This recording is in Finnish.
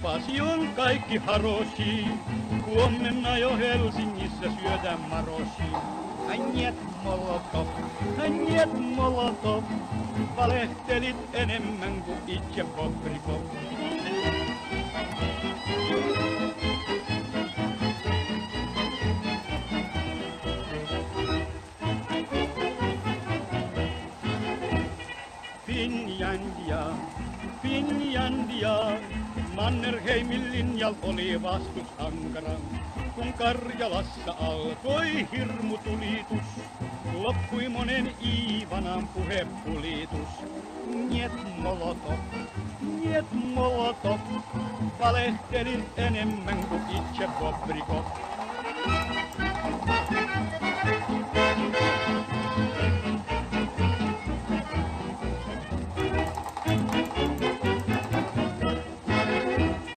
lupasi on kaikki haroshi. Huomenna jo Helsingissä syödään maroshi. Njet Molotov, valehtelit enemmän kuin itse Bobrikov. Finlandia, Mannerheimin linjal oli vastus ankara. Kun Karjalassa alkoi hirmutulitus, loppui monen Iivanan puhepulitus. Njet Molotov, valehtelin enemmän kuin itse Bobrikov.